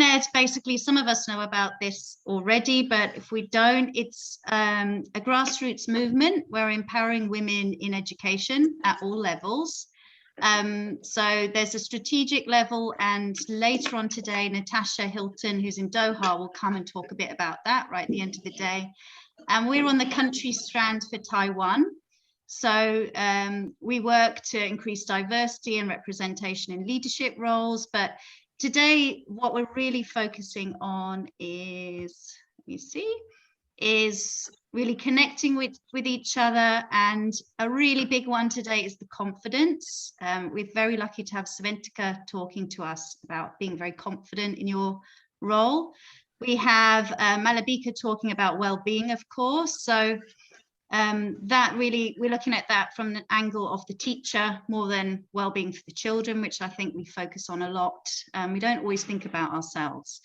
Ed, basically, some of us know about this already, but if we don't, it's a grassroots movement. We're empowering women in education at all levels. So there's a strategic level, and later on today, Natasha Hilton, who's in Doha, will come and talk a bit about that right at the end of the day. And we're on the country strand for Taiwan. So we work to increase diversity and representation in leadership roles, but today, what we're really focusing on is, let me see, is really connecting with each other. And a really big one today is the confidence. We're very lucky to have Sventika talking to us about being very confident in your role. We have Malabika talking about well-being, of course. So that really, we're looking at that from the angle of the teacher more than well-being for the children, which I think we focus on a lot. We don't always think about ourselves.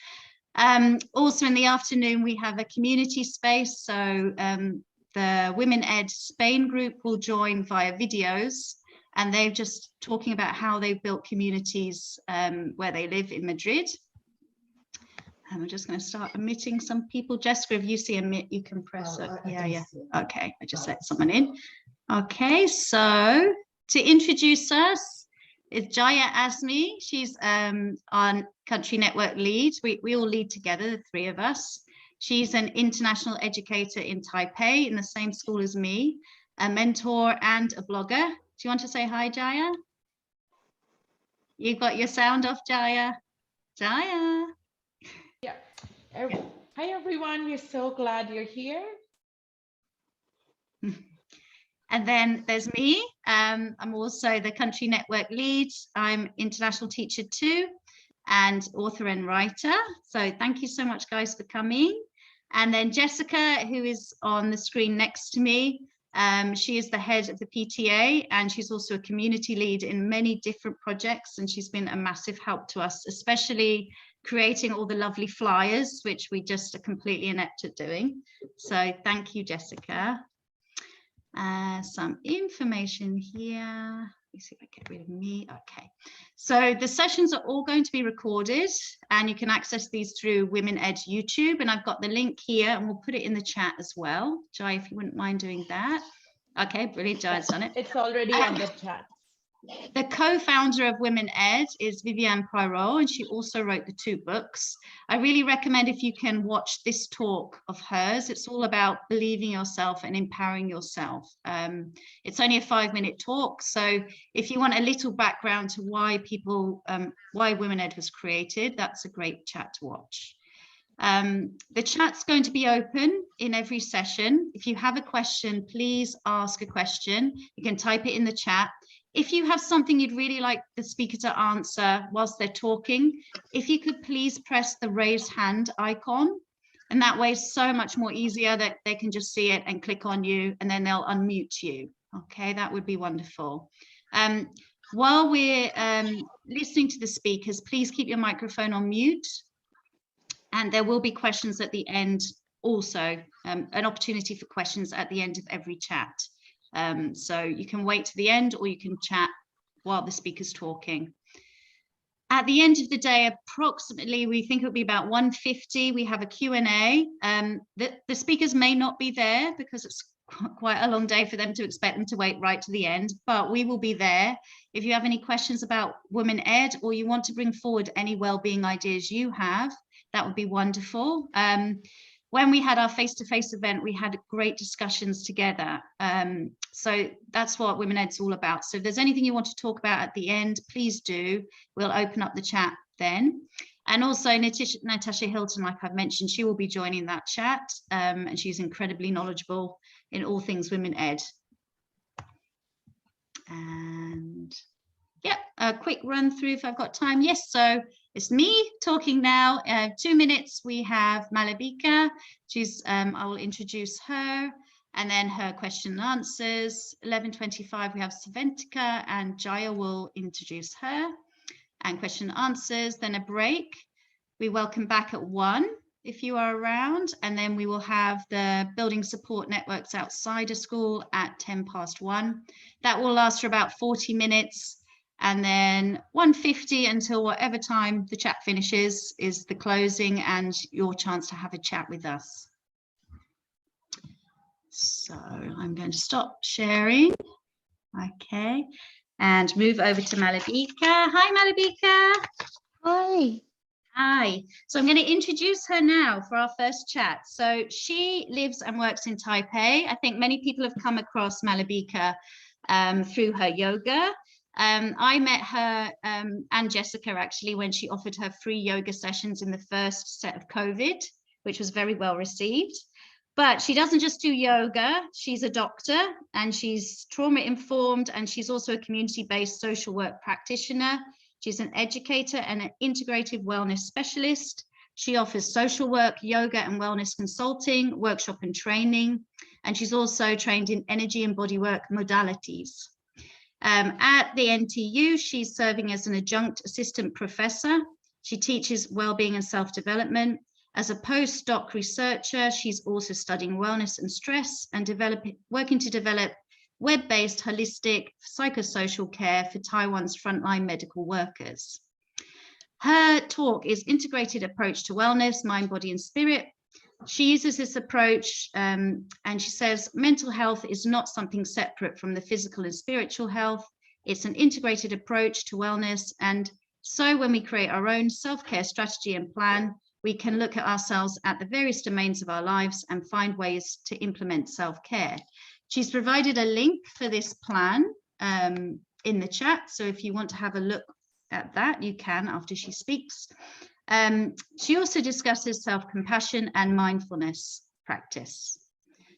Also in the afternoon, we have a community space. So the Women Ed Spain group will join via videos, and they're just talking about how they've built communities where they live in Madrid. I'm just going to start omitting some people. Jessica, if you see omit, you can press it. Yeah. Okay, I just let someone in. Okay, so to introduce us is Jaya Azmi. She's our country network lead. We all lead together, the three of us. She's an international educator in Taipei, in the same school as me, a mentor and a blogger. Do you want to say hi, Jaya? You got your sound off, Jaya? Jaya. Yeah. Hi, everyone. We're so glad you're here. And then there's me. I'm also the country network lead. I'm international teacher too, and author and writer. So thank you so much, guys, for coming. And then Jessica, who is on the screen next to me. She is the head of the PTA, and she's also a community lead in many different projects. And she's been a massive help to us, especially creating all the lovely flyers, which we just are completely inept at doing. So thank you, Jessica. Some information here. Let me see if I get rid of me. Okay. So the sessions are all going to be recorded, and you can access these through Women Ed YouTube. And I've got the link here, and we'll put it in the chat as well. Jai, if you wouldn't mind doing that. Okay, brilliant. Jai's done it. It's already on the chat. The co-founder of Women Ed is Viviane Poirot, and she also wrote the 2 books. I really recommend, if you can, watch this talk of hers. It's all about believing yourself and empowering yourself. It's only a 5-minute talk, so if you want a little background to why Women Ed was created, that's a great chat to watch. The chat's going to be open in every session. If you have a question, please ask a question. You can type it in the chat. If you have something you'd really like the speaker to answer whilst they're talking, if you could please press the raise hand icon, and that way it's so much more easier that they can just see it and click on you, and then they'll unmute you. Okay, that would be wonderful. While we're listening to the speakers, please keep your microphone on mute, and there will be questions at the end also, an opportunity for questions at the end of every chat. So you can wait to the end, or you can chat while the speaker's talking. At the end of the day, approximately, we think it'll be about 1:50. We have a Q&A. The speakers may not be there because it's quite a long day for them to expect them to wait right to the end, but we will be there. If you have any questions about Women Ed, or you want to bring forward any wellbeing ideas you have, that would be wonderful. When we had our face-to-face event, we had great discussions together. So that's what Women Ed's all about. So if there's anything you want to talk about at the end, please do. We'll open up the chat then. And also Natasha Hilton, like I've mentioned, she will be joining that chat, and she's incredibly knowledgeable in all things Women Ed. And yeah, a quick run through if I've got time. Yes, so it's me talking now. 2 minutes, we have Malabika. She's, I will introduce her, and then her question and answers. 11:25, we have Sventika, and Jaya will introduce her and question and answers. Then a break. We welcome back at 1 if you are around, and then we will have the building support networks outside of school at 1:10. That will last for about 40 minutes. And then 1:50 until whatever time the chat finishes is the closing and your chance to have a chat with us. So I'm going to stop sharing. Okay. And move over to Malabika. Hi, Malabika. Hi. Hi. So I'm going to introduce her now for our first chat. So she lives and works in Taipei. I think many people have come across Malabika through her yoga. I met her and Jessica actually when she offered her free yoga sessions in the first set of COVID, which was very well received. But she doesn't just do yoga, she's a doctor and she's trauma informed, and she's also a community-based social work practitioner. She's an educator and an integrative wellness specialist. She offers social work, yoga and wellness consulting, workshop and training, and she's also trained in energy and bodywork modalities. At the NTU, she's serving as an adjunct assistant professor. She teaches wellbeing and self-development. As a postdoc researcher, she's also studying wellness and stress and working to develop web-based holistic psychosocial care for Taiwan's frontline medical workers. Her talk is Integrated Approach to Wellness, Mind, Body and Spirit. She uses this approach and she says mental health is not something separate from the physical and spiritual health. It's an integrated approach to wellness. And so when we create our own self-care strategy and plan, we can look at ourselves at the various domains of our lives and find ways to implement self-care. She's provided a link for this plan in the chat. So if you want to have a look at that, you can after she speaks. She also discusses self-compassion and mindfulness practice.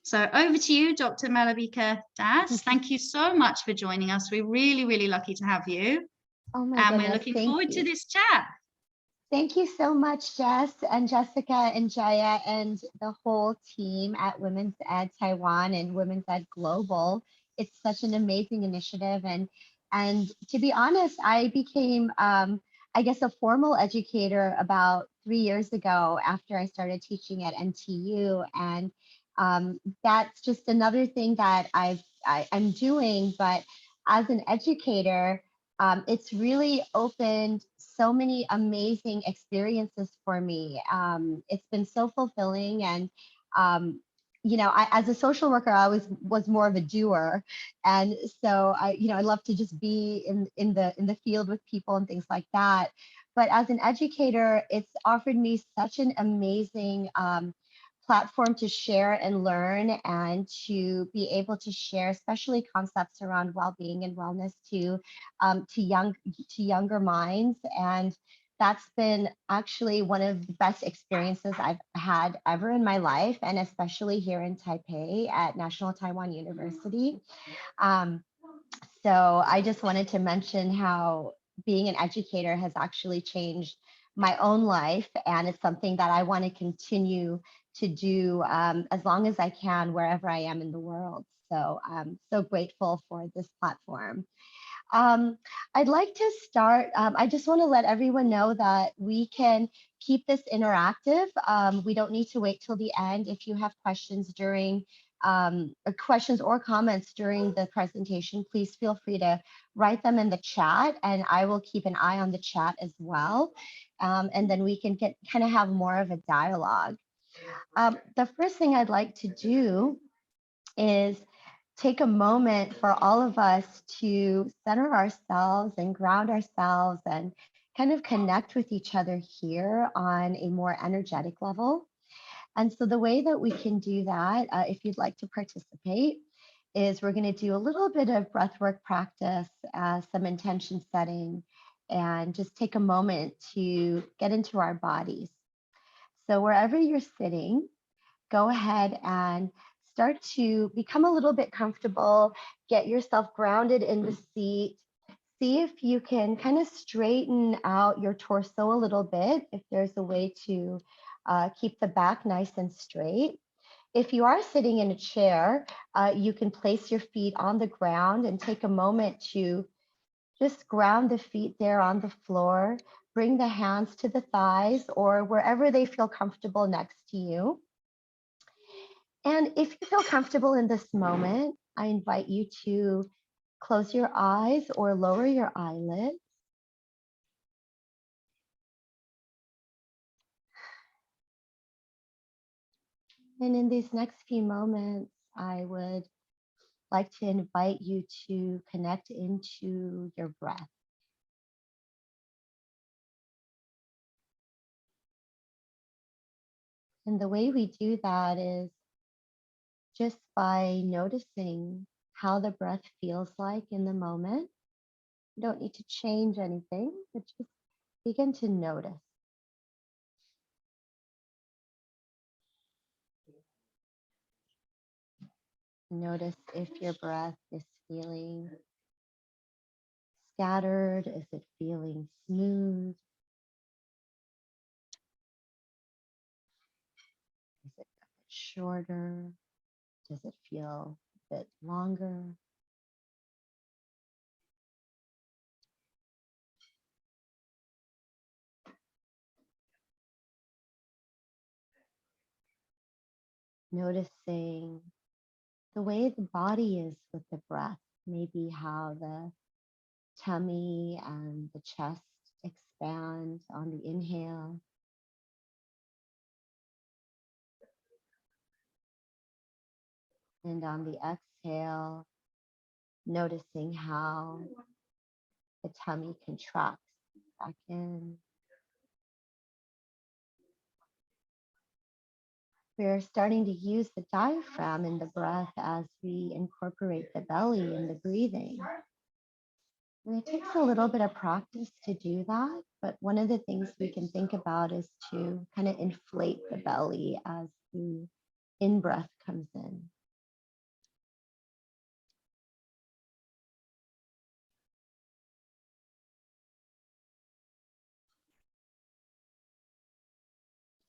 So over to you, Dr. Malabika Das. Thank you so much for joining us. We're really, really lucky to have you. Oh my and goodness, we're looking forward to this chat. Thank you so much, Jess and Jessica and Jaya and the whole team at Women's Ed Taiwan and Women's Ed Global. It's such an amazing initiative. And to be honest, I became, I guess, a formal educator about 3 years ago after I started teaching at NTU. And that's just another thing that I'm doing. But as an educator, it's really opened so many amazing experiences for me. It's been so fulfilling, and you know, as a social worker, I was more of a doer, and so I love to just be in the field with people and things like that. But as an educator, it's offered me such an amazing platform to share and learn, and to be able to share, especially concepts around well-being and wellness to younger minds. And that's been actually one of the best experiences I've had ever in my life, and especially here in Taipei at National Taiwan University. So I just wanted to mention how being an educator has actually changed my own life, and it's something that I want to continue to do as long as I can, wherever I am in the world. So I'm so grateful for this platform. I'd like to start, I just want to let everyone know that we can keep this interactive. We don't need to wait till the end. If you have questions during questions or comments during the presentation, please feel free to write them in the chat, and I will keep an eye on the chat as well. And then we can kind of have more of a dialogue. The first thing I'd like to do is take a moment for all of us to center ourselves and ground ourselves and kind of connect with each other here on a more energetic level. And so the way that we can do that, if you'd like to participate, is we're going to do a little bit of breathwork practice, some intention setting, and just take a moment to get into our bodies. So wherever you're sitting, go ahead and start to become a little bit comfortable, get yourself grounded in the seat. See if you can kind of straighten out your torso a little bit, if there's a way to keep the back nice and straight. If you are sitting in a chair, you can place your feet on the ground and take a moment to just ground the feet there on the floor. Bring the hands to the thighs or wherever they feel comfortable next to you. And if you feel comfortable in this moment, I invite you to close your eyes or lower your eyelids. And in these next few moments, I would like to invite you to connect into your breath. And the way we do that is just by noticing how the breath feels like in the moment. You don't need to change anything, but just begin to notice. Notice if your breath is feeling scattered, is it feeling smooth? Is it a bit shorter? Does it feel a bit longer? Noticing the way the body is with the breath, maybe how the tummy and the chest expand on the inhale. And on the exhale, noticing how the tummy contracts back in. We're starting to use the diaphragm in the breath as we incorporate the belly in the breathing. And it takes a little bit of practice to do that, but one of the things we can think about is to kind of inflate the belly as the in-breath comes in.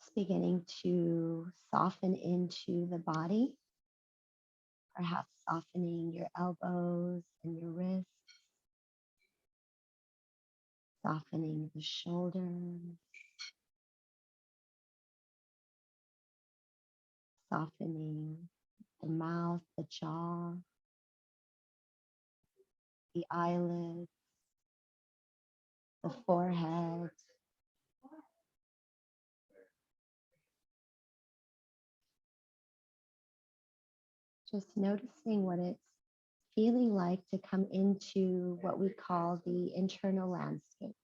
Just beginning to soften into the body, perhaps softening your elbows and your wrists, softening the shoulders, softening the mouth, the jaw, the eyelids, the forehead. Just noticing what it's feeling like to come into what we call the internal landscape.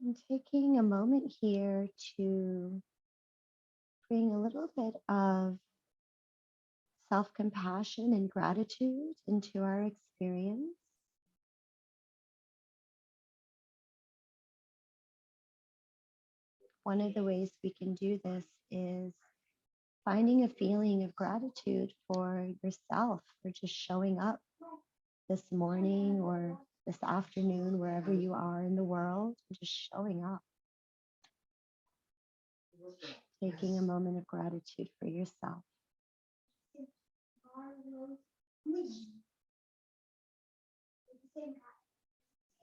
And taking a moment here to bring a little bit of self-compassion and gratitude into our experience. One of the ways we can do this is finding a feeling of gratitude for yourself, for just showing up this morning or this afternoon, wherever you are in the world, just showing up. Taking a moment of gratitude for yourself.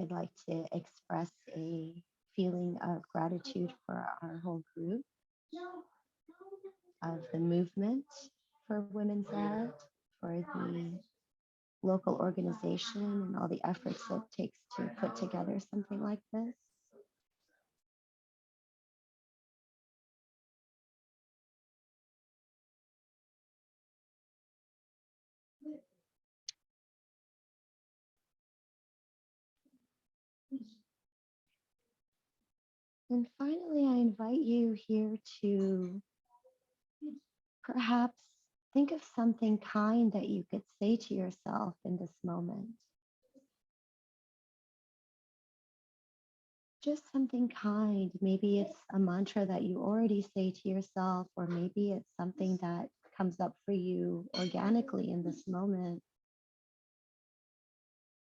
I'd like to express a feeling of gratitude for our whole group, of the movement for Women's Ed, for the local organization and all the efforts it takes to put together something like this. And finally, I invite you here to perhaps think of something kind that you could say to yourself in this moment. Just something kind. Maybe it's a mantra that you already say to yourself, or maybe it's something that comes up for you organically in this moment.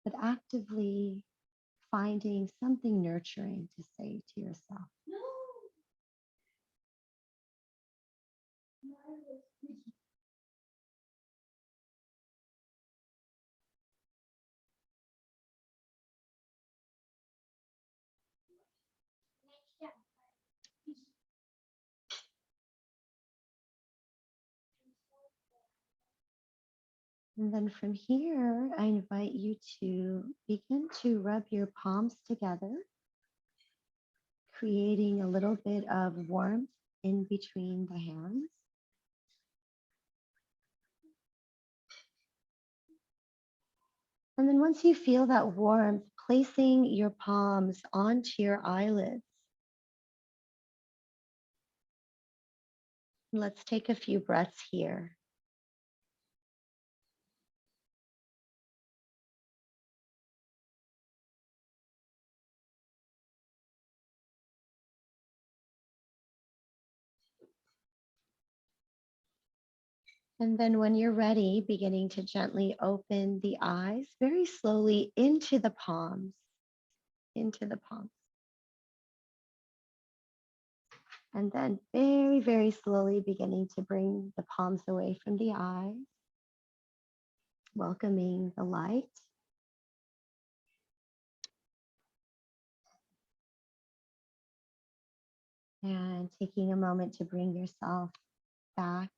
But actively finding something nurturing to say to yourself. And then from here, I invite you to begin to rub your palms together, creating a little bit of warmth in between the hands. And then once you feel that warmth, placing your palms onto your eyelids. Let's take a few breaths here. And then when you're ready, beginning to gently open the eyes very slowly into the palms, into the palms. And then very, very slowly beginning to bring the palms away from the eyes, welcoming the light. And taking a moment to bring yourself back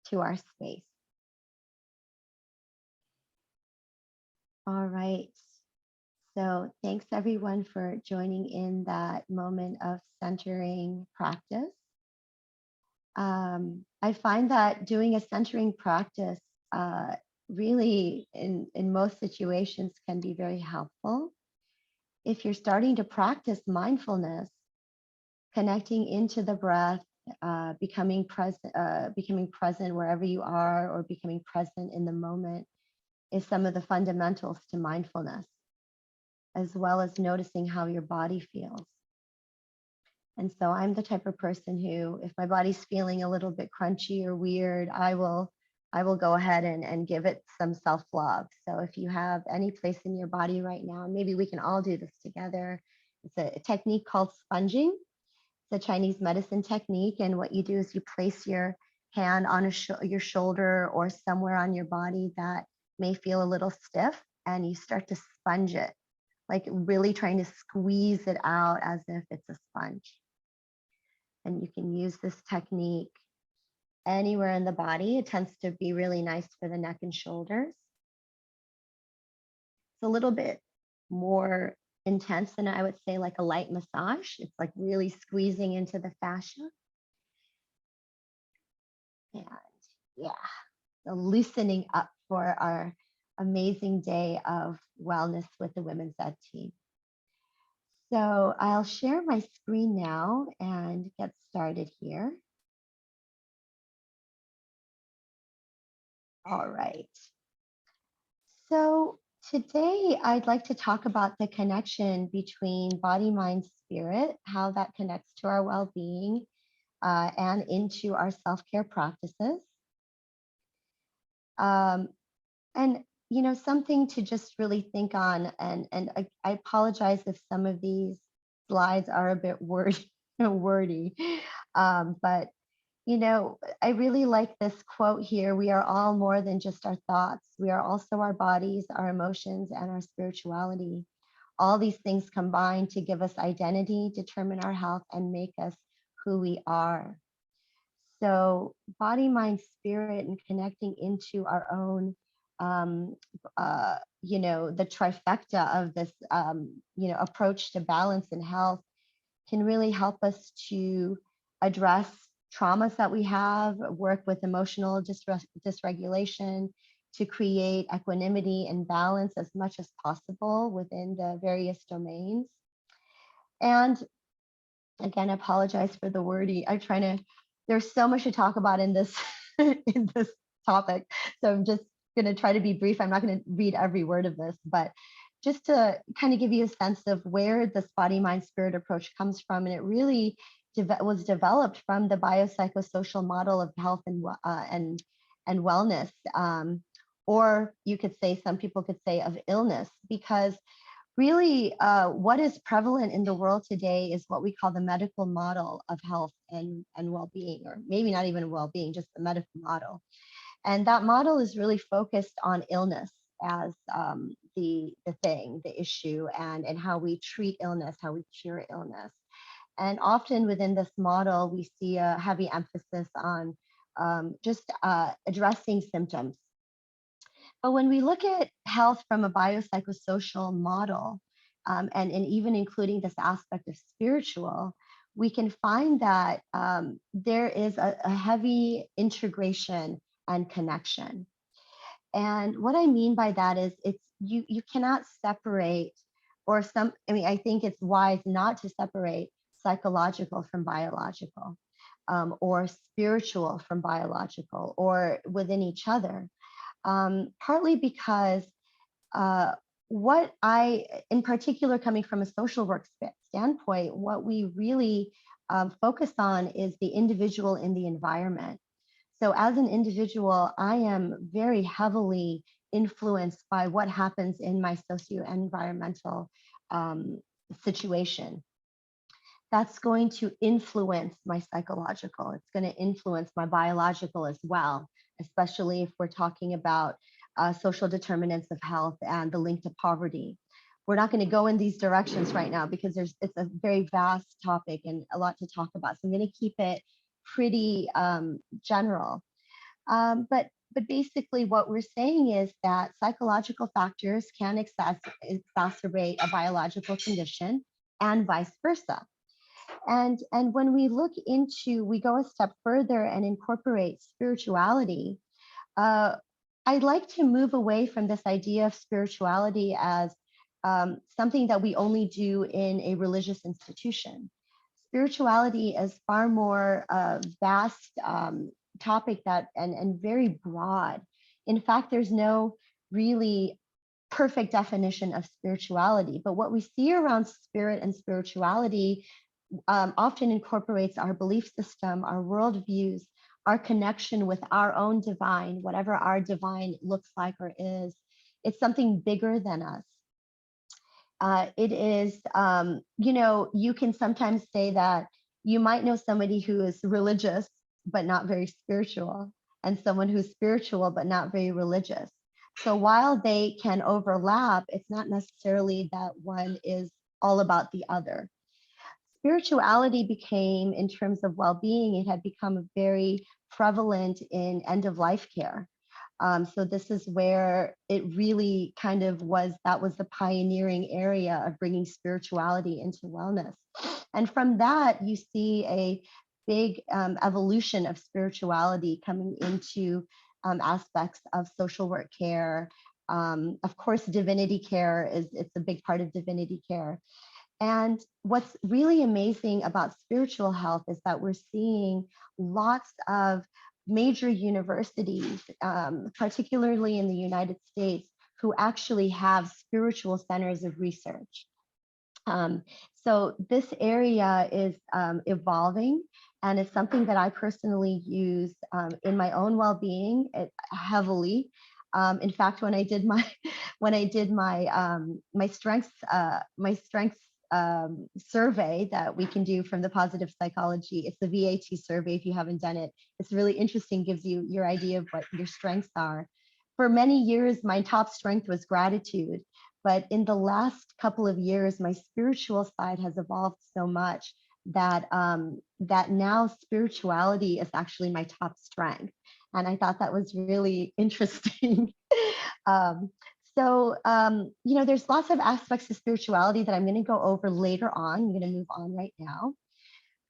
to our space. All right. So thanks everyone for joining in that moment of centering practice. I find that doing a centering practice really in most situations can be very helpful. If you're starting to practice mindfulness, connecting into the breath, becoming present wherever you are, or becoming present in the moment is some of the fundamentals to mindfulness, as well as noticing how your body feels. And so I'm the type of person who, if my body's feeling a little bit crunchy or weird, I will go ahead and give it some self-love. So if you have any place in your body right now, maybe we can all do this together. It's a technique called sponging. It's a Chinese medicine technique. And what you do is you place your hand on your shoulder or somewhere on your body that may feel a little stiff, and you start to sponge it, like really trying to squeeze it out as if it's a sponge. And you can use this technique anywhere in the body. It tends to be really nice for the neck and shoulders. It's a little bit more intense than I would say like a light massage. It's like really squeezing into the fascia. And yeah, the loosening up for our amazing day of wellness with the Women's Ed team. So I'll share my screen now and get started here. All right. So today I'd like to talk about the connection between body, mind, spirit, how that connects to our well-being and into our self-care practices. And you know, something to just really think on, and I apologize if some of these slides are a bit wordy, but you know, I really like this quote here. We are all more than just our thoughts. We are also our bodies, our emotions, and our spirituality. All these things combine to give us identity, determine our health, and make us who we are. So body, mind, spirit, and connecting into our own, you know, the trifecta of this, you know, approach to balance and health can really help us to address traumas that we have, work with emotional dysregulation, to create equanimity and balance as much as possible within the various domains. And again, I apologize for the wordy. I'm trying to, there's so much to talk about in this in this topic. So I'm just going to try to be brief. I'm not going to read every word of this, but just to kind of give you a sense of where this body, mind, spirit approach comes from. And it really was developed from the biopsychosocial model of health and wellness. Or you could say, some people could say, of illness, because really what is prevalent in the world today is what we call the medical model of health and well-being, or maybe not even well-being, just the medical model. And that model is really focused on illness as the thing, the issue, and how we treat illness, how we cure illness. And often within this model, we see a heavy emphasis on just addressing symptoms. But when we look at health from a biopsychosocial model, and even including this aspect of spiritual, we can find that there is a heavy integration and connection. And what I mean by that is you cannot separate, or I think it's wise not to separate psychological from biological, or spiritual from biological, or within each other. Partly because what I, in particular, coming from a social work standpoint, what we really focus on is the individual in the environment. So as an individual, I am very heavily influenced by what happens in my socio-environmental situation. That's going to influence my psychological. It's going to influence my biological as well, especially if we're talking about social determinants of health and the link to poverty. We're not going to go in these directions right now because it's a very vast topic and a lot to talk about. So I'm going to keep it pretty general. But basically what we're saying is that psychological factors can exacerbate a biological condition and vice versa. And when we we go a step further and incorporate spirituality, I'd like to move away from this idea of spirituality as something that we only do in a religious institution. Spirituality is far more vast topic and very broad. In fact, there's no really perfect definition of spirituality, but what we see around spirit and spirituality often incorporates our belief system, our worldviews, our connection with our own divine, whatever our divine looks like or is. It's something bigger than us. It is, you can sometimes say that you might know somebody who is religious, but not very spiritual, and someone who's spiritual, but not very religious. So while they can overlap, it's not necessarily that one is all about the other. Spirituality became, in terms of well-being, it had become very prevalent in end-of-life care. So this is where it really kind of that was the pioneering area of bringing spirituality into wellness. And from that, you see a big evolution of spirituality coming into aspects of social work care. Of course, divinity care it's a big part of divinity care. And what's really amazing about spiritual health is that we're seeing lots of major universities, particularly in the United States, who actually have spiritual centers of research. So this area is evolving, and it's something that I personally use in my own well-being heavily. In fact, when I did my strengths survey that we can do from the positive psychology, it's the VAT survey. If you haven't done it, it's really interesting, gives you your idea of what your strengths are. For many years, my top strength was gratitude, but in the last couple of years, my spiritual side has evolved so much that that now spirituality is actually my top strength. And I thought that was really interesting. So, there's lots of aspects of spirituality that I'm going to go over later on. I'm going to move on right now.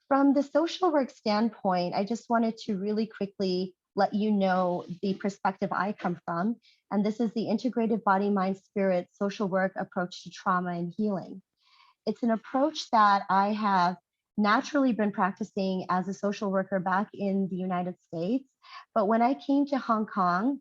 From the social work standpoint, I just wanted to really quickly let you know the perspective I come from. And this is the integrative body, mind, spirit social work approach to trauma and healing. It's an approach that I have naturally been practicing as a social worker back in the United States. But when I came to Hong Kong,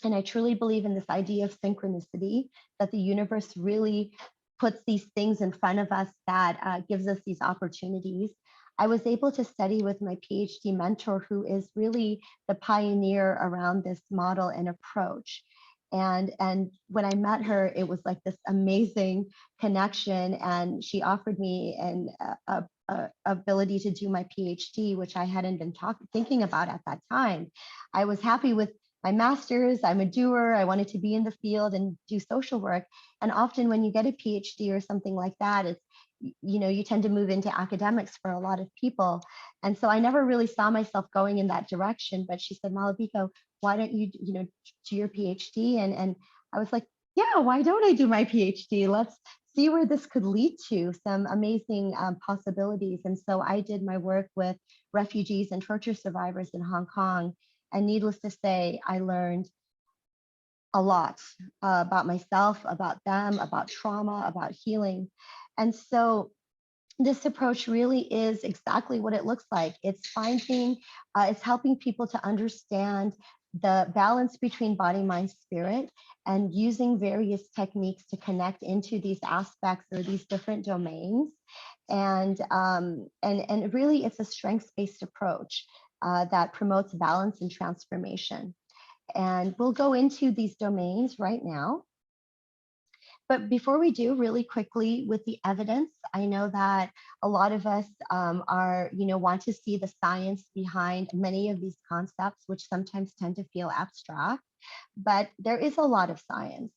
and I truly believe in this idea of synchronicity, that the universe really puts these things in front of us that gives us these opportunities. I was able to study with my PhD mentor, who is really the pioneer around this model and approach. And when I met her, it was like this amazing connection, and she offered me an ability to do my PhD, which I hadn't been thinking about at that time. I was happy with my master's. I'm a doer. I wanted to be in the field and do social work. And often when you get a PhD or something like that, you tend to move into academics for a lot of people. And so I never really saw myself going in that direction. But she said, Malabika, why don't you, do your PhD? And I was like, yeah, why don't I do my PhD? Let's see where this could lead to, some amazing possibilities. And so I did my work with refugees and torture survivors in Hong Kong. And needless to say, I learned a lot about myself, about them, about trauma, about healing. And so this approach really is exactly what it looks like. It's it's helping people to understand the balance between body, mind, spirit, and using various techniques to connect into these aspects or these different domains. And really, it's a strengths-based approach that promotes balance and transformation. And we'll go into these domains right now. But before we do, really quickly with the evidence, I know that a lot of us want to see the science behind many of these concepts, which sometimes tend to feel abstract, but there is a lot of science.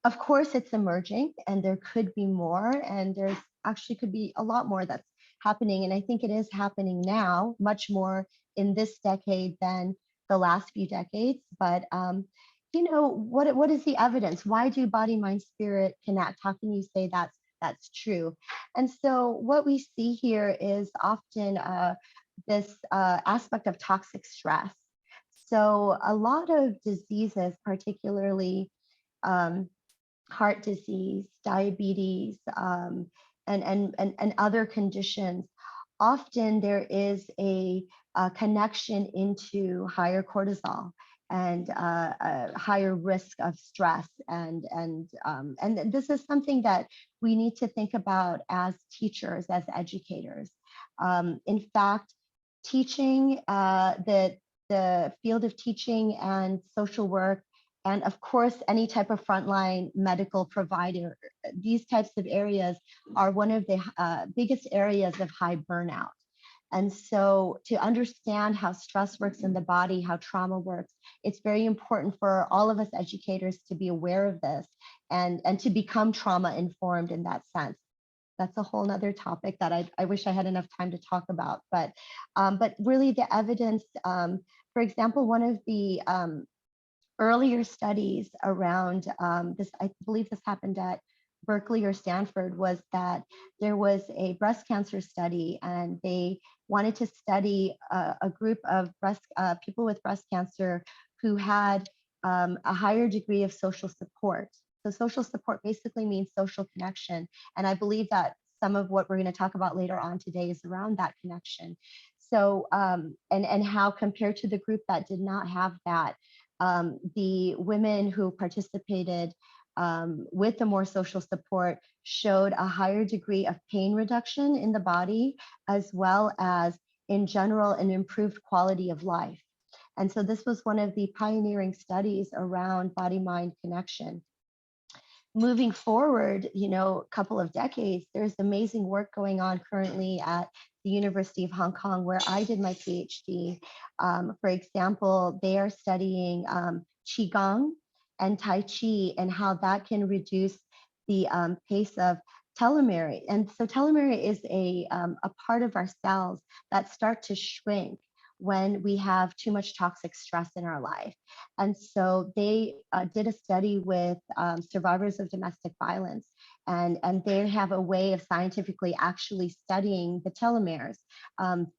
Of course, it's emerging and there could be more, and there's actually could be a lot more that's happening. And I think it is happening now, much more in this decade than the last few decades. But what is the evidence? Why do body, mind, spirit connect? How can you say that's true? And so what we see here is often this aspect of toxic stress. So a lot of diseases, particularly heart disease, diabetes, and other conditions, often there is a connection into higher cortisol and a higher risk of stress. And this is something that we need to think about as teachers, as educators. In fact, teaching, the field of teaching and social work, and of course, any type of frontline medical provider, these types of areas are one of the biggest areas of high burnout. And so to understand how stress works in the body, how trauma works, it's very important for all of us educators to be aware of this and to become trauma informed in that sense. That's a whole nother topic that I wish I had enough time to talk about. But really the evidence, for example, one of the earlier studies around this, I believe this happened at Berkeley or Stanford, was that there was a breast cancer study, and they wanted to study a group of people with breast cancer who had a higher degree of social support. So social support basically means social connection. And I believe that some of what we're going to talk about later on today is around that connection. So, and how compared to the group that did not have that, the women who participated with the more social support showed a higher degree of pain reduction in the body, as well as in general an improved quality of life. And so this was one of the pioneering studies around body-mind connection. Moving forward, a couple of decades, there's amazing work going on currently at the University of Hong Kong, where I did my PhD. For example, they are studying Qigong and Tai Chi and how that can reduce the pace of telomere. And so telomere is a part of our cells that start to shrink when we have too much toxic stress in our life. And so they did a study with survivors of domestic violence, and they have a way of scientifically actually studying the telomeres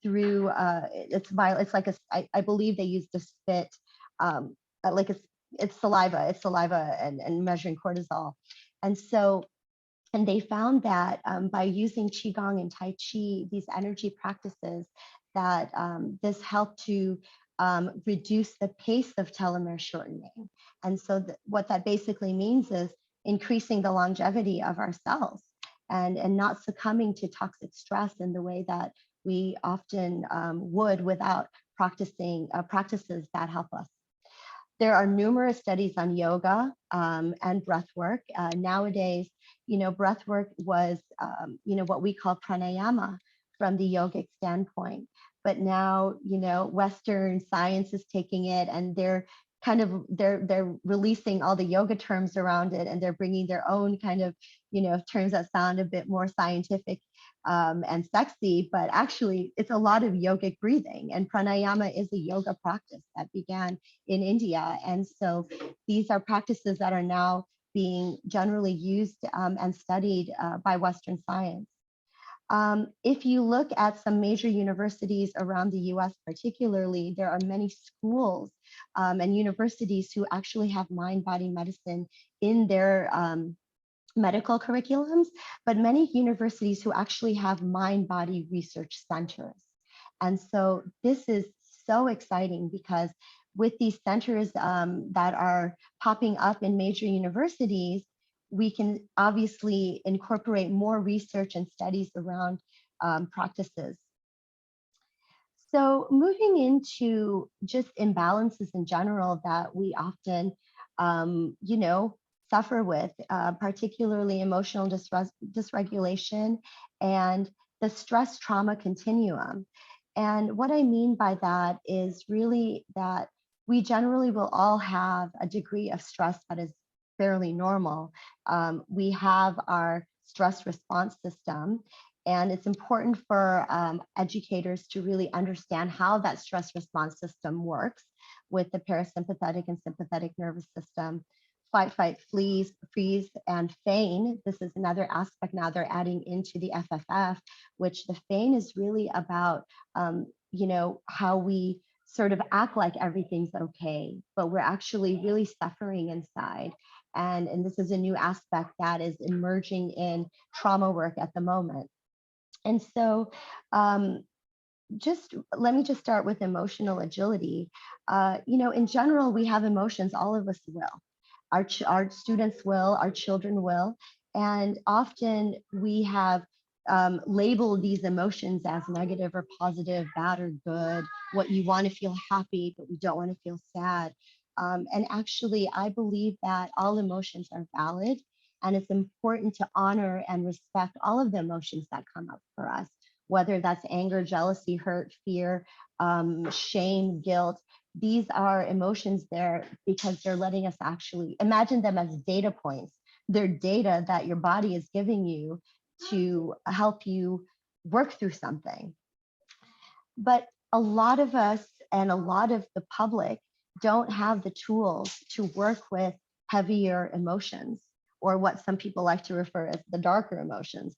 through, it's like I believe they used to spit, like it's saliva and measuring cortisol. And so, and they found that by using Qigong and Tai Chi, these energy practices, that this helped to reduce the pace of telomere shortening. And so what that basically means is increasing the longevity of our cells and not succumbing to toxic stress in the way that we often would without practicing practices that help us. There are numerous studies on yoga and breath work. Nowadays, breath work was, what we call pranayama from the yogic standpoint. But now, Western science is taking it, and they're kind of, they're releasing all the yoga terms around it, and they're bringing their own kind of, terms that sound a bit more scientific and sexy, but actually it's a lot of yogic breathing. And pranayama is a yoga practice that began in India. And so these are practices that are now being generally used and studied by Western science. If you look at some major universities around the US particularly, there are many schools and universities who actually have mind-body medicine in their medical curriculums, but many universities who actually have mind-body research centers. And so this is so exciting, because with these centers that are popping up in major universities, we can obviously incorporate more research and studies around practices. So moving into just imbalances in general that we often, suffer with, particularly emotional dysregulation and the stress-trauma continuum. And what I mean by that is really that we generally will all have a degree of stress that is fairly normal. We have our stress response system, and it's important for educators to really understand how that stress response system works with the parasympathetic and sympathetic nervous system, fight, flight, freeze, and feign. This is another aspect now they're adding into the FFF, which the feign is really about, how we sort of act like everything's okay, but we're actually really suffering inside. And this is a new aspect that is emerging in trauma work at the moment. And so let me just start with emotional agility. In general, we have emotions, all of us will. Our students will, our children will, and often we have labeled these emotions as negative or positive, bad or good, what you want to feel happy, but we don't want to feel sad. And actually, I believe that all emotions are valid, and it's important to honor and respect all of the emotions that come up for us, whether that's anger, jealousy, hurt, fear, shame, guilt. These are emotions there because they're letting us actually imagine them as data points. They're data that your body is giving you to help you work through something. But a lot of us and a lot of the public don't have the tools to work with heavier emotions, or what some people like to refer as the darker emotions.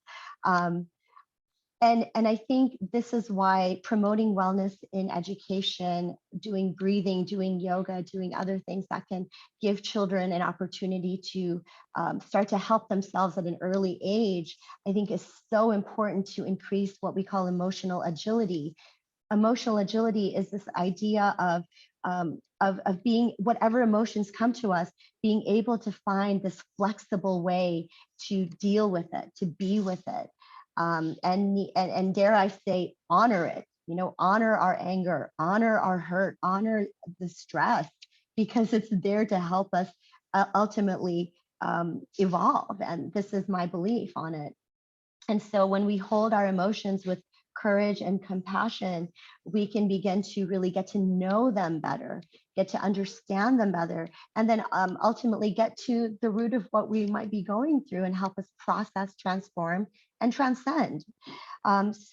And I think this is why promoting wellness in education, doing breathing, doing yoga, doing other things that can give children an opportunity to start to help themselves at an early age, I think is so important to increase what we call emotional agility. Emotional agility is this idea of being, whatever emotions come to us, being able to find this flexible way to deal with it, to be with it. And dare I say, honor it, honor our anger, honor our hurt, honor the stress, because it's there to help us ultimately evolve. And this is my belief on it. And so when we hold our emotions with courage and compassion, we can begin to really get to know them better, get to understand them better, and then ultimately get to the root of what we might be going through and help us process, transform, and transcend.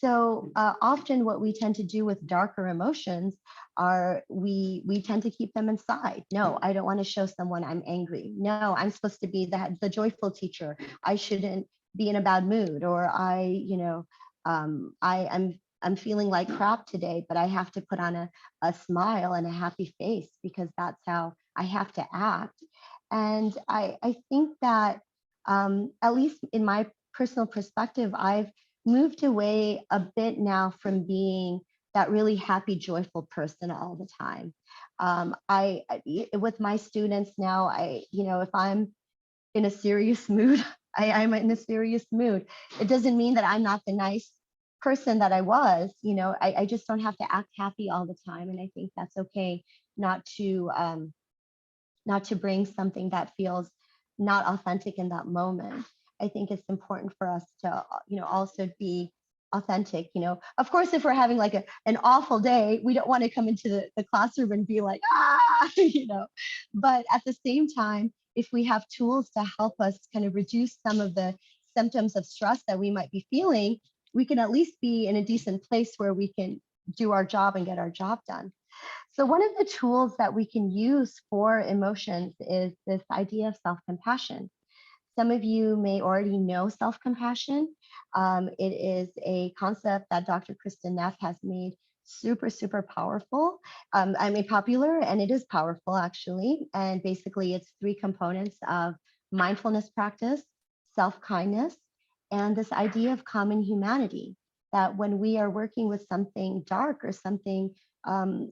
So often what we tend to do with darker emotions are we tend to keep them inside. No, I don't want to show someone I'm angry. No, I'm supposed to be the joyful teacher. I shouldn't be in a bad mood, or I'm feeling like crap today, but I have to put on a smile and a happy face because that's how I have to act. And I think that at least in my personal perspective, I've moved away a bit now from being that really happy, joyful person all the time. With my students now, if I'm in a serious mood, I'm in a serious mood. It doesn't mean that I'm not the nice person that I was. I just don't have to act happy all the time. And I think that's okay not to bring something that feels not authentic in that moment. I think it's important for us to, also be authentic. Of course, if we're having like an awful day, we don't want to come into the classroom and be like, But at the same time, if we have tools to help us kind of reduce some of the symptoms of stress that we might be feeling, we can at least be in a decent place where we can do our job and get our job done. So one of the tools that we can use for emotions is this idea of self-compassion. Some of you may already know self-compassion. It is a concept that Dr. Kristen Neff has made super, super powerful. Popular, and it is powerful actually. And basically it's 3 components of mindfulness practice, self-kindness, and this idea of common humanity, that when we are working with something dark or something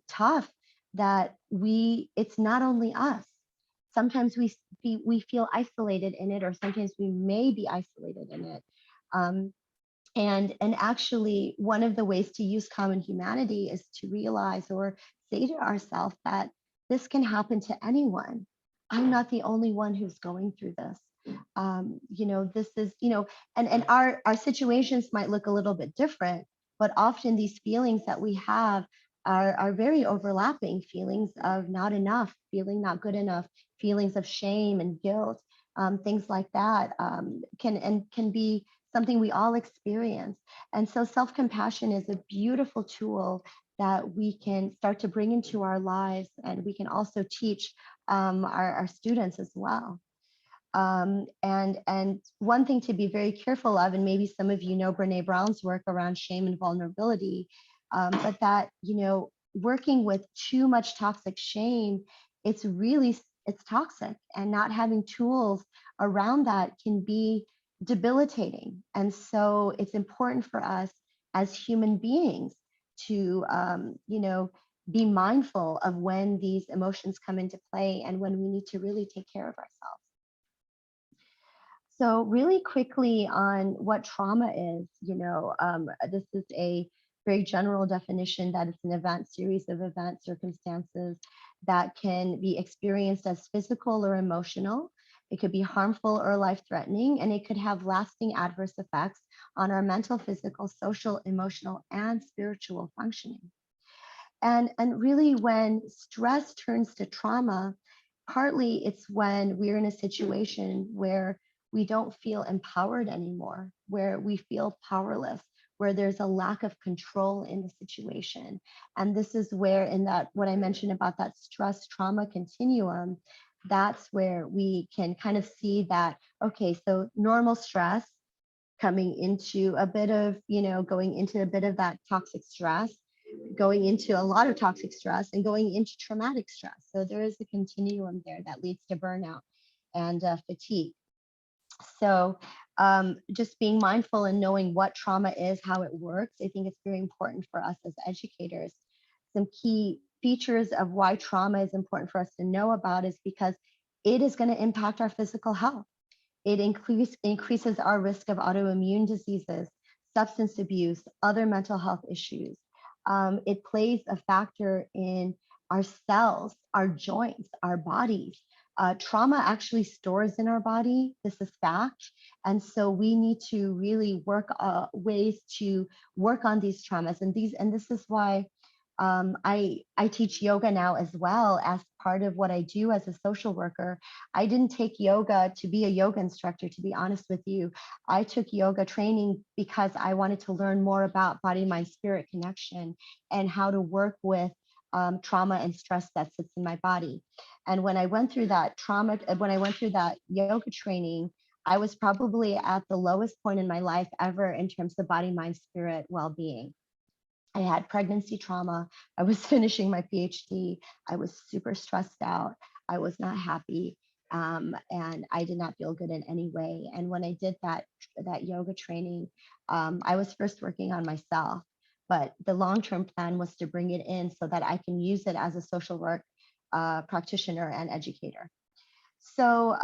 tough, that it's not only us. Sometimes we feel isolated in it, or sometimes we may be isolated in it. And actually, one of the ways to use common humanity is to realize or say to ourselves that this can happen to anyone. I'm not the only one who's going through this. This is, and our situations might look a little bit different, but often these feelings that we have are very overlapping. Feelings of not enough, feeling not good enough, feelings of shame and guilt, things like that can be something we all experience. And so self-compassion is a beautiful tool that we can start to bring into our lives, and we can also teach our students as well. And one thing to be very careful of, and maybe some of you know Brene Brown's work around shame and vulnerability, but that, working with too much toxic shame, it's toxic, and not having tools around that can be debilitating. And so it's important for us as human beings to, be mindful of when these emotions come into play and when we need to really take care of ourselves. So really quickly on what trauma is, this is a very general definition that it's an series of events, circumstances that can be experienced as physical or emotional. It could be harmful or life-threatening, and it could have lasting adverse effects on our mental, physical, social, emotional, and spiritual functioning. And really, when stress turns to trauma, partly it's when we're in a situation where we don't feel empowered anymore, where we feel powerless, where there's a lack of control in the situation. And this is where, in that, what I mentioned about that stress-trauma continuum, that's where we can kind of see that, okay, so normal stress coming into a bit of, going into a bit of that toxic stress, going into a lot of toxic stress, and going into traumatic stress. So there is a continuum there that leads to burnout and fatigue. So just being mindful and knowing what trauma is, how it works, I think it's very important for us as educators. Some key features of why trauma is important for us to know about is because it is going to impact our physical health. It increases our risk of autoimmune diseases, substance abuse, other mental health issues. It plays a factor in our cells, our joints, our bodies. Trauma actually stores in our body. This is fact. And so we need to really work ways to work on these traumas. And this is why I teach yoga now as well as part of what I do as a social worker. I didn't take yoga to be a yoga instructor, to be honest with you. I took yoga training because I wanted to learn more about body, mind, spirit connection and how to work with trauma and stress that sits in my body. And when I went through that yoga training, I was probably at the lowest point in my life ever in terms of body, mind, spirit, well-being. I had pregnancy trauma. I was finishing my PhD. I was super stressed out. I was not happy. And I did not feel good in any way. And when I did that yoga training, I was first working on myself, but the long-term plan was to bring it in so that I can use it as a social work practitioner and educator. So,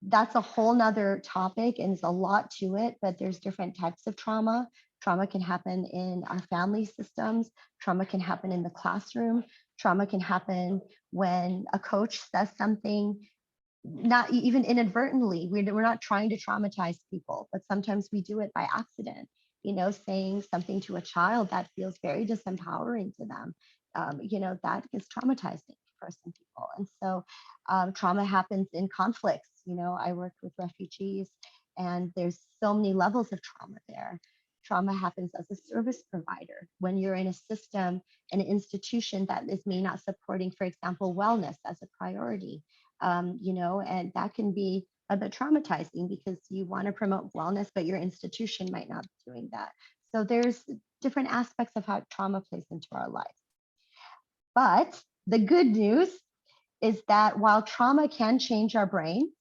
that's a whole nother topic, and there's a lot to it, but there's different types of trauma. Trauma can happen in our family systems. Trauma can happen in the classroom. Trauma can happen when a coach says something, not even inadvertently. We're not trying to traumatize people, but sometimes we do it by accident, saying something to a child that feels very disempowering to them. that is traumatizing for some people. And so trauma happens in conflicts. I work with refugees, and there's so many levels of trauma there. Trauma happens as a service provider when you're in a system, an institution that is maybe not supporting, for example, wellness as a priority, and that can be a bit traumatizing because you want to promote wellness, but your institution might not be doing that. So there's different aspects of how trauma plays into our life. But the good news is that while trauma can change our brain,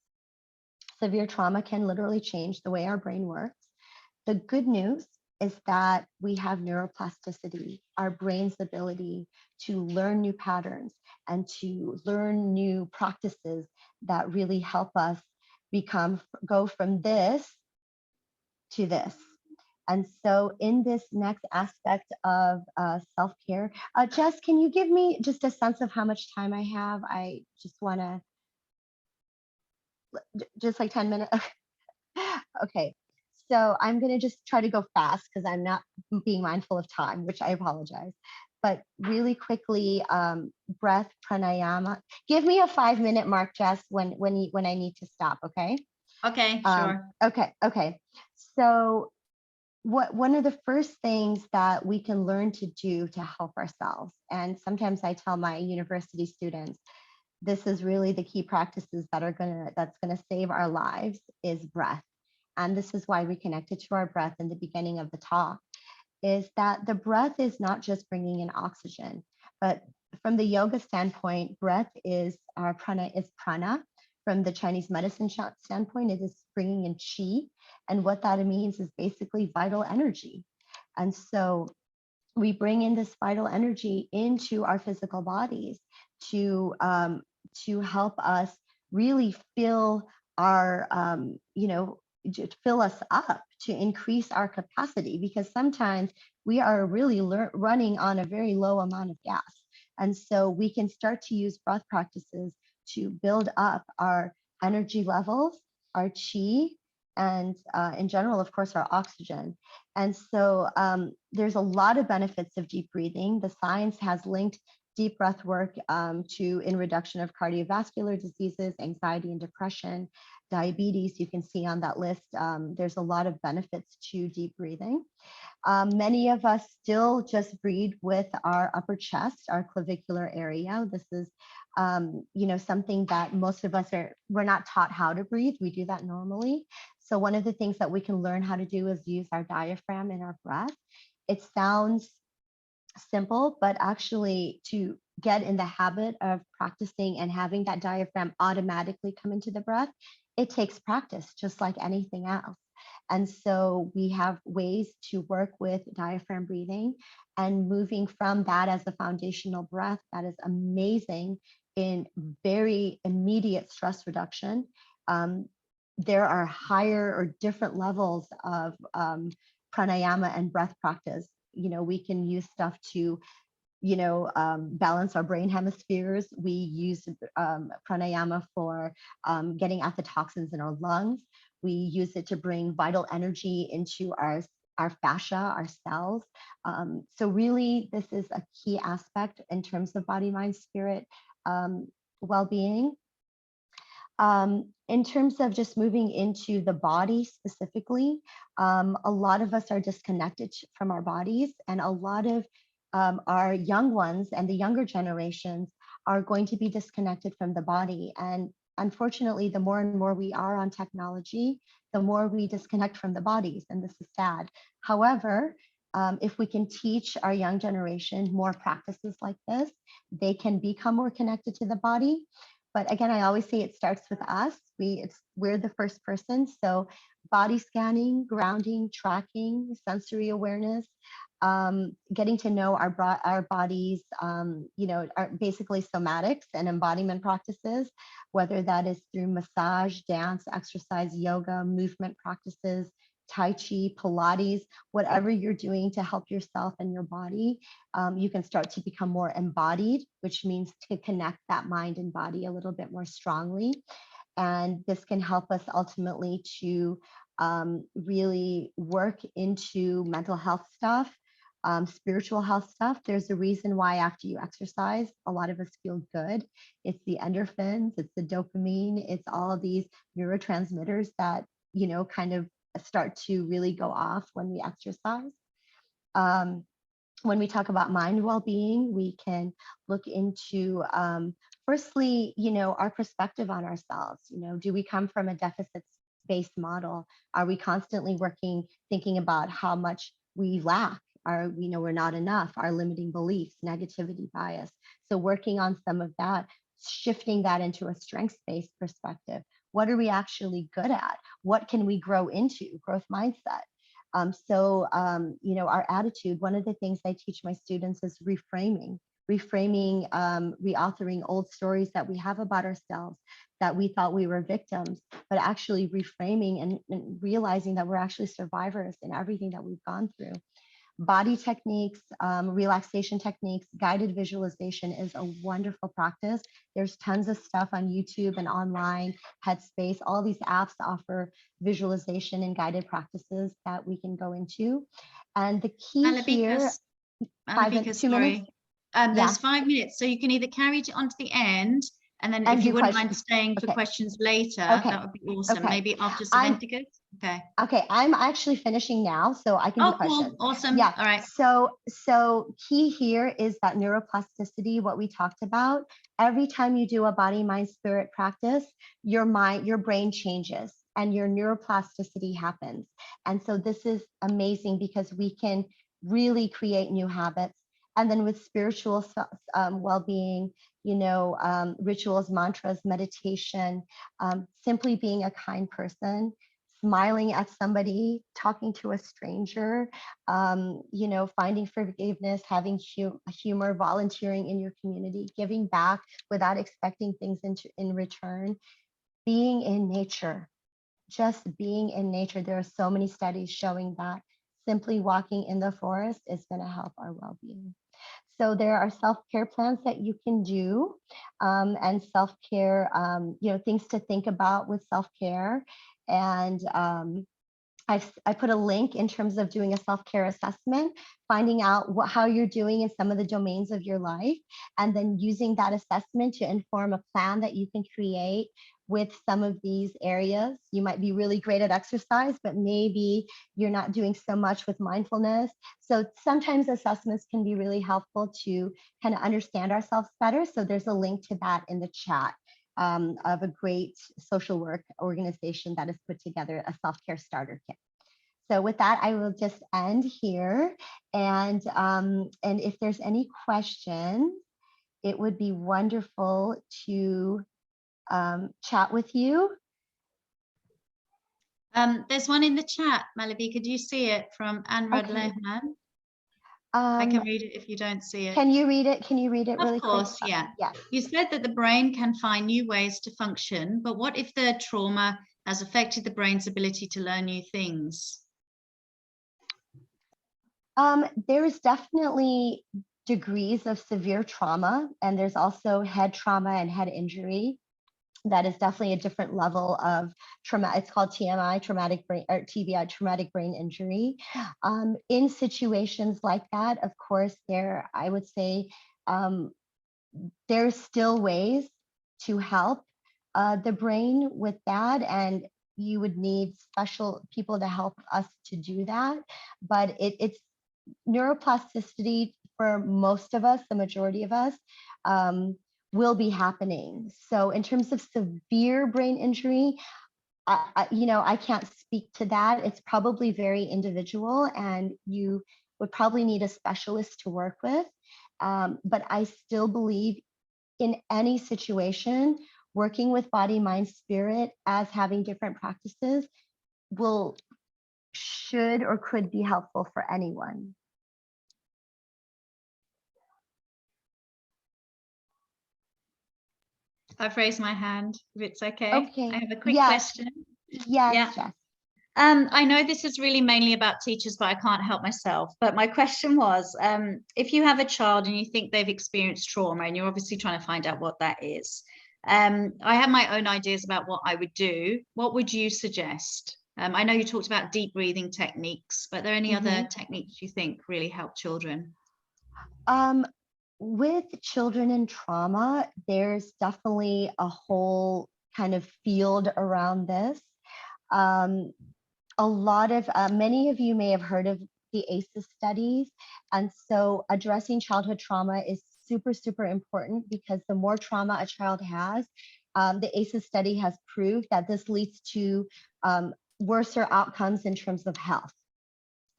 severe trauma can literally change the way our brain works. The good news is that we have neuroplasticity, our brain's ability to learn new patterns and to learn new practices that really help us go from this to this. And so in this next aspect of self-care, Jess, can you give me just a sense of how much time I have? I just want to, just like 10 minutes. Okay, so I'm going to just try to go fast because I'm not being mindful of time, which I apologize. But really quickly, breath, pranayama. Give me a 5-minute mark, Jess, when I need to stop, okay? Okay, sure. Okay. So one of the first things that we can learn to do to help ourselves, and sometimes I tell my university students, this is really the key practices that's gonna save our lives, is breath. And this is why we connected to our breath in the beginning of the talk, is that the breath is not just bringing in oxygen, but from the yoga standpoint, breath is our prana. From the Chinese medicine standpoint, it is bringing in qi. And what that means is basically vital energy. And so we bring in this vital energy into our physical bodies to help us really fill our, fill us up, to increase our capacity, because sometimes we are really running on a very low amount of gas. And so we can start to use breath practices to build up our energy levels, our qi, and in general, of course, our oxygen. And so there's a lot of benefits of deep breathing. The science has linked deep breath work in reduction of cardiovascular diseases, anxiety and depression, diabetes. You can see on that list, there's a lot of benefits to deep breathing. Many of us still just breathe with our upper chest, our clavicular area. This is, something that most of us we're not taught how to breathe. We do that normally. So one of the things that we can learn how to do is use our diaphragm in our breath. It sounds simple, but actually to get in the habit of practicing and having that diaphragm automatically come into the breath, it takes practice, just like anything else. And so we have ways to work with diaphragm breathing and moving from that as a foundational breath that is amazing in very immediate stress reduction. There are higher or different levels of pranayama and breath practice. We can use stuff to balance our brain hemispheres. We use pranayama for getting at the toxins in our lungs. We use it to bring vital energy into our fascia, our cells. So really, this is a key aspect in terms of body, mind, spirit well-being. In terms of just moving into the body specifically, a lot of us are disconnected from our bodies, and a lot of our young ones and the younger generations are going to be disconnected from the body. And unfortunately, the more and more we are on technology, the more we disconnect from the bodies, and this is sad. However, if we can teach our young generation more practices like this, they can become more connected to the body. But again, I always say it starts with us. We're the first person. So body scanning, grounding, tracking, sensory awareness, getting to know our bodies, are basically somatics and embodiment practices, whether that is through massage, dance, exercise, yoga, movement practices, Tai Chi, Pilates, whatever you're doing to help yourself and your body, you can start to become more embodied, which means to connect that mind and body a little bit more strongly. And this can help us ultimately to really work into mental health stuff, spiritual health stuff. There's a reason why after you exercise, a lot of us feel good. It's the endorphins, it's the dopamine, it's all of these neurotransmitters that, you know, kind of start to really go off when we exercise. When we talk about mind well-being, we can look into, firstly, you know, our perspective on ourselves. You know, do we come from a deficit-based model? Are we constantly working, thinking about how much we lack? Are, you know, we're not enough, our limiting beliefs, negativity bias. So working on some of that, shifting that into a strengths-based perspective. What are we actually good at? What can we grow into? Growth mindset. You know, our attitude, one of the things I teach my students is reframing, reauthoring old stories that we have about ourselves, that we thought we were victims, but actually reframing and realizing that we're actually survivors in everything that we've gone through. Body techniques, relaxation techniques, guided visualization is a wonderful practice. There's tons of stuff on YouTube and online, Headspace, all these apps offer visualization and guided practices that we can go into. And the key here, 2 minutes? There's 5 minutes, so you can either carry it on to the end, and then if you wouldn't mind staying for questions later, that would be awesome. Maybe after some integrative. Okay, I'm actually finishing now, so I can do questions. Cool. Awesome. Yeah. All right. So key here is that neuroplasticity, what we talked about. Every time you do a body, mind, spirit practice, your brain changes and your neuroplasticity happens. And so this is amazing because we can really create new habits. And then with spiritual well-being, you know, rituals, mantras, meditation, simply being a kind person, smiling at somebody, talking to a stranger, you know, finding forgiveness, having humor, volunteering in your community, giving back without expecting things in return, being in nature, just being in nature. There are so many studies showing that simply walking in the forest is going to help our well-being. So there are self-care plans that you can do, and self-care, you know, things to think about with self-care. And I put a link in terms of doing a self-care assessment, finding out how you're doing in some of the domains of your life, and then using that assessment to inform a plan that you can create with some of these areas. You might be really great at exercise, but maybe you're not doing so much with mindfulness. So sometimes assessments can be really helpful to kind of understand ourselves better. So there's a link to that in the chat. Of a great social work organization that has put together a self-care starter kit. So with that, I will just end here. And if there's any questions, it would be wonderful to chat with you. There's one in the chat, Malabika. Do you see it from Anrad Lehman? I can read it if you don't see it. Can you read it? Can you read it really quick? Of course, yeah. You said that the brain can find new ways to function, but what if the trauma has affected the brain's ability to learn new things? There is definitely degrees of severe trauma, and there's also head trauma and head injury. That is definitely a different level of trauma. It's called TMI, traumatic brain, or TBI, traumatic brain injury. In situations like that, of course, I would say there's still ways to help the brain with that, and you would need special people to help us to do that. But it's neuroplasticity for most of us, the majority of us, will be happening. So in terms of severe brain injury, you know, I can't speak to that. It's probably very individual, and you would probably need a specialist to work with. But I still believe in any situation, working with body, mind, spirit as having different practices should or could be helpful for anyone. I've raised my hand, if it's okay. Okay. I have a quick question. Yes, Jess. I know this is really mainly about teachers, but I can't help myself. But my question was, if you have a child and you think they've experienced trauma, and you're obviously trying to find out what that is, I have my own ideas about what I would do. What would you suggest? I know you talked about deep breathing techniques, but are there any other techniques you think really help children? With children in trauma, there's definitely a whole kind of field around this. A lot of, many of you may have heard of the ACEs studies. And so addressing childhood trauma is super, super important, because the more trauma a child has, the ACEs study has proved that this leads to worser outcomes in terms of health.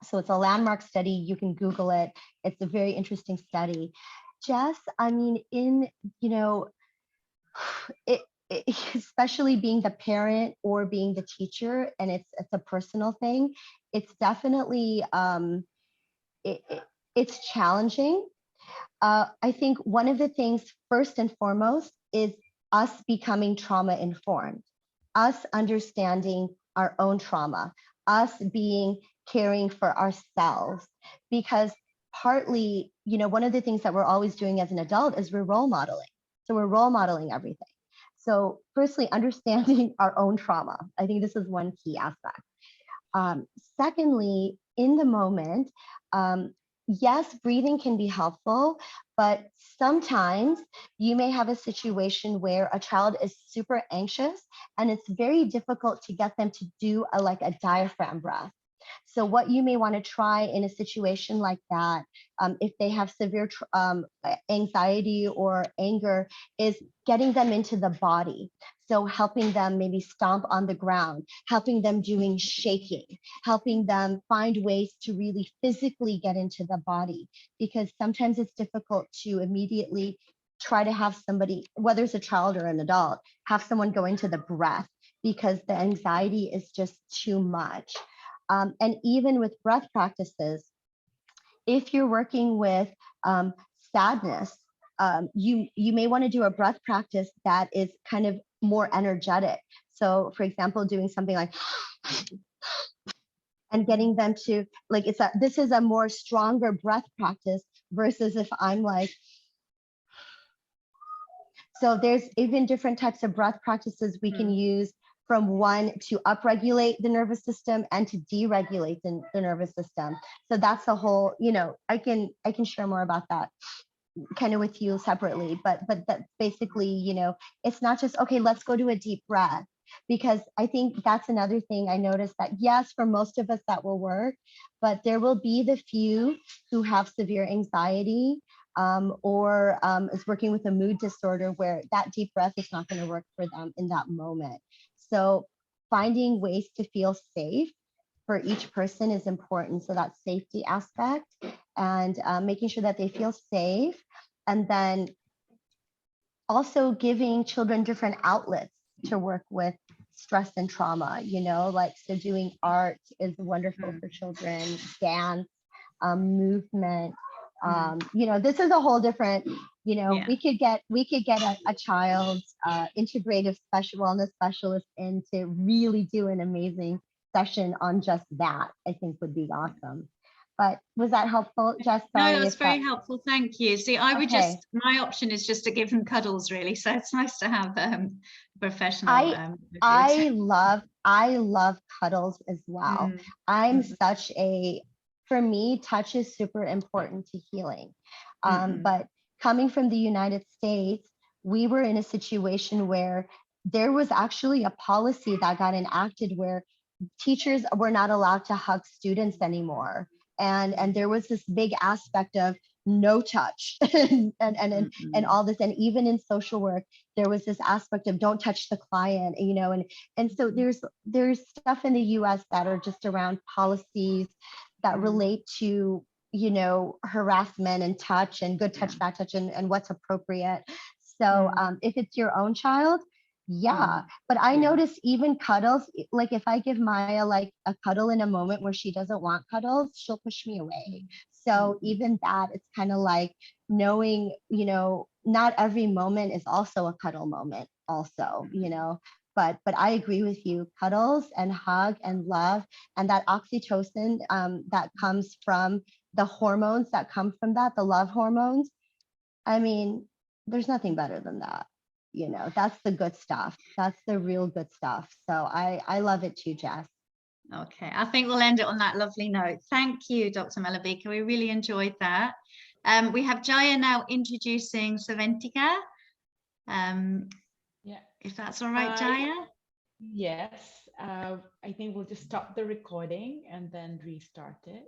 So it's a landmark study. You can Google it. It's a very interesting study. Jess, I mean, especially being the parent or being the teacher, and it's a personal thing, it's definitely, it's challenging. I think one of the things, first and foremost, is us becoming trauma informed, us understanding our own trauma, us caring for ourselves, because partly, one of the things that we're always doing as an adult is we're role modeling. So we're role modeling everything. So firstly, understanding our own trauma. I think this is one key aspect. Secondly, in the moment, yes, breathing can be helpful, but sometimes you may have a situation where a child is super anxious and it's very difficult to get them to do a diaphragm breath. So what you may want to try in a situation like that, if they have severe anxiety or anger, is getting them into the body. So helping them maybe stomp on the ground, helping them doing shaking, helping them find ways to really physically get into the body, because sometimes it's difficult to immediately try to have somebody, whether it's a child or an adult, have someone go into the breath, because the anxiety is just too much. And even with breath practices, if you're working with sadness, you may want to do a breath practice that is kind of more energetic. So for example, doing something like, and getting them to this is a more stronger breath practice versus if I'm like, so there's even different types of breath practices we can use, from one to upregulate the nervous system and to deregulate the nervous system. So that's a whole, I can share more about that kind of with you separately, but that basically, it's not just, okay, let's go to a deep breath, because I think that's another thing I noticed, that yes, for most of us that will work, but there will be the few who have severe anxiety or is working with a mood disorder where that deep breath is not going to work for them in that moment. So finding ways to feel safe for each person is important. So that safety aspect, and making sure that they feel safe. And then also giving children different outlets to work with stress and trauma, so doing art is wonderful for children, dance, movement. This is a whole different, we could get a child's integrative wellness specialist in to really do an amazing session on just that. I think would be awesome. But was that helpful, Jess? Sorry, no, that's very helpful. Thank you. See, I would my option is just to give them cuddles, really. So it's nice to have professional. I love cuddles as well. I'm such a, for me, touch is super important to healing. But coming from the United States, we were in a situation where there was actually a policy that got enacted where teachers were not allowed to hug students anymore. And there was this big aspect of no touch and all this. And even in social work, there was this aspect of don't touch the client, and so there's stuff in the US that are just around policies that relate to, harassment and touch and good touch, bad touch, and what's appropriate. So if it's your own child, but I notice even cuddles, like if I give Maya like a cuddle in a moment where she doesn't want cuddles, she'll push me away. So even that, it's kind of like knowing, not every moment is also a cuddle moment also, but I agree with you, cuddles and hug and love and that oxytocin that comes from the hormones that come from that, the love hormones. I mean, there's nothing better than that. That's the good stuff. That's the real good stuff. So I love it too, Jess. Okay, I think we'll end it on that lovely note. Thank you, Dr. Malabika. We really enjoyed that. We have Jaya now introducing Saventika. Yeah. If that's all right, Jaya. Yes. I think we'll just stop the recording and then restart it.